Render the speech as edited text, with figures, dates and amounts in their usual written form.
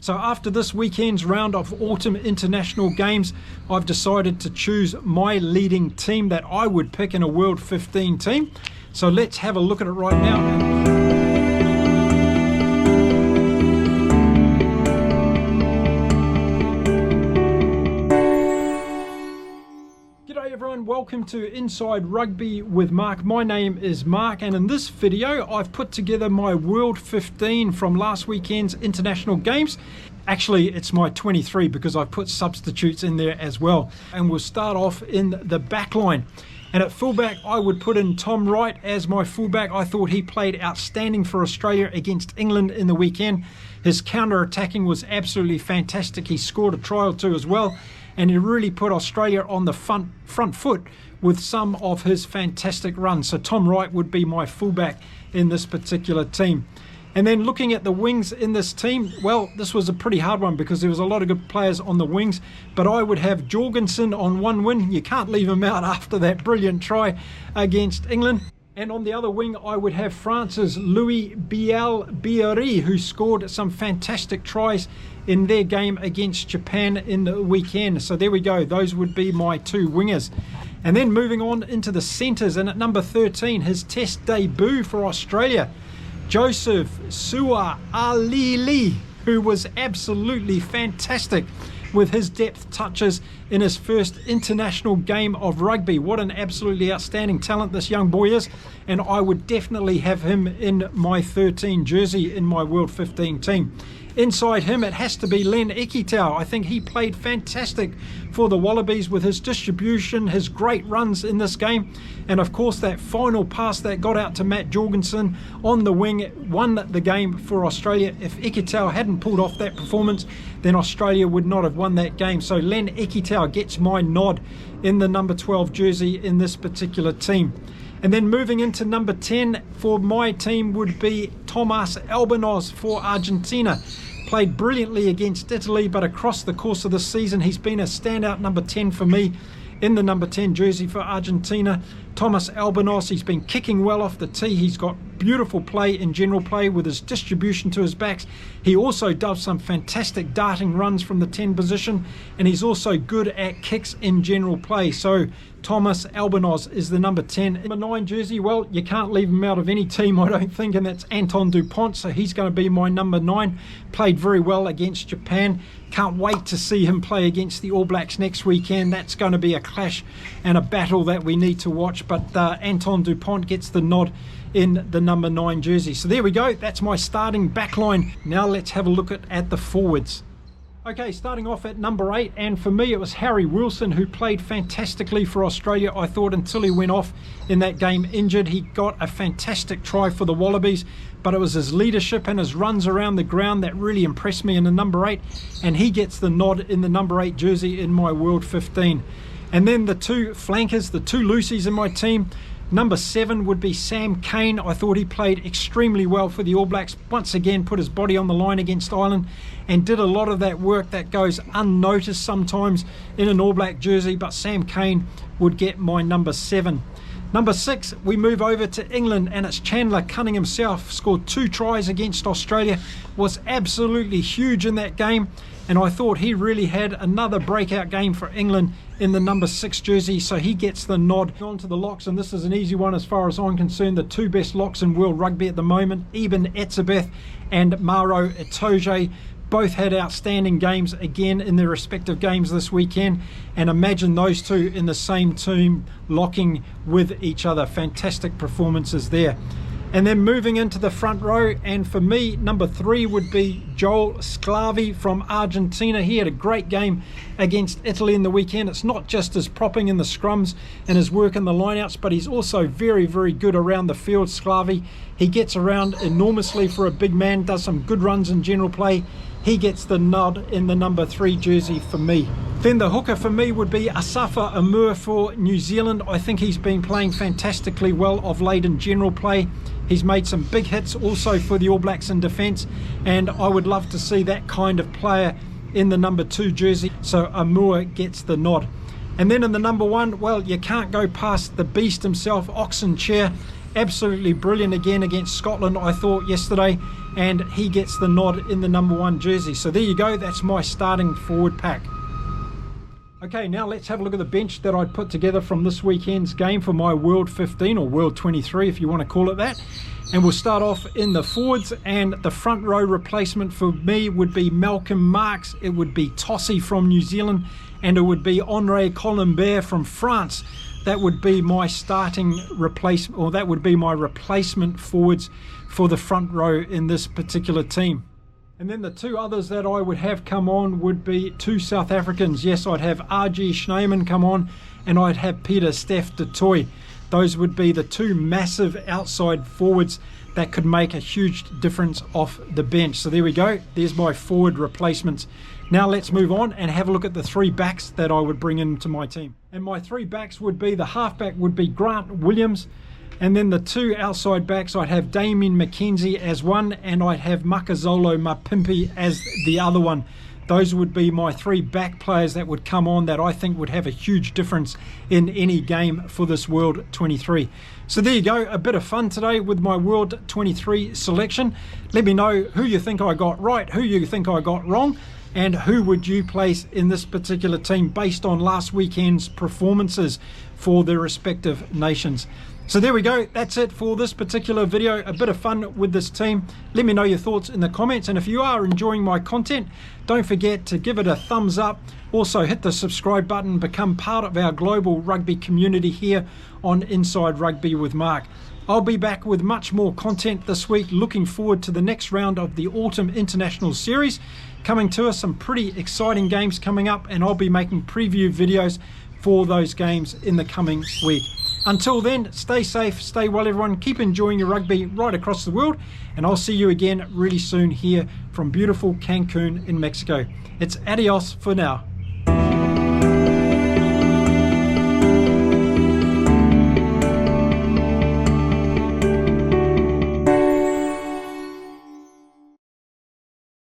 So after this weekend's round of autumn international games, I've decided to choose my leading team that I would pick in a World 15 team. So let's have a look at it right now. Welcome to Inside Rugby with Mark. My name is Mark, and in this video I've put together my World 15 from last weekend's international games. Actually, it's my 23 because I've put substitutes in there as well. And we'll start off in the back line. And at fullback, I would put in Tom Wright as my fullback. I thought he played outstanding for Australia against England in the weekend. His counter-attacking was absolutely fantastic. He scored a try or two as well. And he really put Australia on the front foot with some of his fantastic runs. So Tom Wright would be my fullback in this particular team. And then looking at the wings in this team, well, this was a pretty hard one because there was a lot of good players on the wings. But I would have Jorgensen on one wing. You can't leave him out after that brilliant try against England. And on the other wing, I would have France's Louis Biel-Biarri, who scored some fantastic tries in their game against Japan in the weekend. So there we go. Those would be my two wingers. And then moving on into the centres, and at number 13, his test debut for Australia, Joseph Suaalii, who was absolutely fantastic with his depth touches in his first international game of rugby. What an absolutely outstanding talent this young boy is, and I would definitely have him in my 13 jersey in my World 15 team. Inside him, it has to be Len Ikitau. I think he played fantastic for the Wallabies with his distribution, his great runs in this game, and of course that final pass that got out to Matt Jorgensen on the wing won the game for Australia. If Ikitau hadn't pulled off that performance, then Australia would not have won that game. So Len Ikitau gets my nod in the number 12 jersey in this particular team. And then moving into number 10 for my team would be Thomas Albanos for Argentina. Played brilliantly against Italy, but across the course of the season, he's been a standout number 10 for me in the number 10 jersey for Argentina. Thomas Albanos, he's been kicking well off the tee. He's got beautiful play in general play with his distribution to his backs. He also does some fantastic darting runs from the 10 position, and he's also good at kicks in general play. So Thomas Albanos is the number 10. Number 9 jersey, well, you can't leave him out of any team, I don't think, and that's Anton Dupont, so he's going to be my number 9. Played very well against Japan. Can't wait to see him play against the All Blacks next weekend. That's going to be a clash and a battle that we need to watch, but Anton Dupont gets the nod in the number 9 jersey. So there we go, that's my starting back line. Now let's have a look at the forwards. Okay, starting off at number 8, and for me it was Harry Wilson, who played fantastically for Australia, I thought, until he went off in that game injured. He got a fantastic try for the Wallabies, but it was his leadership and his runs around the ground that really impressed me in the number 8, and he gets the nod in the number 8 jersey in my World 15. And then the two flankers, the two loosies in my team. Number 7 would be Sam Cane. I thought he played extremely well for the All Blacks. Once again, put his body on the line against Ireland and did a lot of that work that goes unnoticed sometimes in an All Black jersey, but Sam Cane would get my number 7. Number 6, we move over to England, and it's Chandler Cunning himself. Scored 2 tries against Australia, was absolutely huge in that game, and I thought he really had another breakout game for England in the number 6 jersey, so he gets the nod. On to the locks, and this is an easy one as far as I'm concerned. The 2 best locks in world rugby at the moment, Eben Etzebeth and Maro Itoje. Both had outstanding games again in their respective games this weekend, and imagine those two in the same team locking with each other. Fantastic performances there. And then moving into the front row, and for me, number 3 would be Joel Sclavi from Argentina. He had a great game against Italy in the weekend. It's not just his propping in the scrums and his work in the lineouts, but he's also very, very good around the field, Sclavi. He gets around enormously for a big man, does some good runs in general play. He gets the nod in the number 3 jersey for me. Then the hooker for me would be Asafa Amur for New Zealand. I think he's been playing fantastically well of late in general play. He's made some big hits also for the All Blacks in defence, and I would love to see that kind of player in the number 2 jersey. So Amur gets the nod. And then in the number 1, well, you can't go past the beast himself, Oxenchair. Absolutely brilliant again against Scotland, I thought, yesterday. and he gets the nod in the #1 jersey. So there you go, that's my starting forward pack. Okay, now let's have a look at the bench that I put together from this weekend's game for my World 15 or World 23 if you want to call it that. And we'll start off in the forwards, and the front row replacement for me would be Malcolm Marx, it would be Tossie from New Zealand, and it would be Henri Colombert from France. That would be my starting replacement, or that would be my replacement forwards for the front row in this particular team. And then the two others that I would have come on would be two South Africans. Yes, I'd have R.G. Schneemann come on, and I'd have Peter Steph du Toit. Those would be the two massive outside forwards that could make a huge difference off the bench. So there we go. There's my forward replacements. Now let's move on and have a look at the three backs that I would bring into my team. And my three backs would be, the halfback would be Grant Williams. And then the two outside backs, I'd have Damien McKenzie as one, and I'd have Makazolo Mapimpi as the other one. Those would be my three back players that would come on that I think would have a huge difference in any game for this World 23. So there you go, a bit of fun today with my World 23 selection. Let me know who you think I got right, who you think I got wrong, and who would you place in this particular team based on last weekend's performances for their respective nations. So there we go, that's it for this particular video. A bit of fun with this team. Let me know your thoughts in the comments, and if you are enjoying my content, don't forget to give it a thumbs up. Also hit the subscribe button, become part of our global rugby community here on Inside Rugby with Mark. I'll be back with much more content this week. Looking forward to the next round of the Autumn International Series coming to us. Some pretty exciting games coming up, and I'll be making preview videos for those games in the coming week. Until then, stay safe, stay well everyone, keep enjoying your rugby right across the world, and I'll see you again really soon here from beautiful Cancun in Mexico. It's adios for now.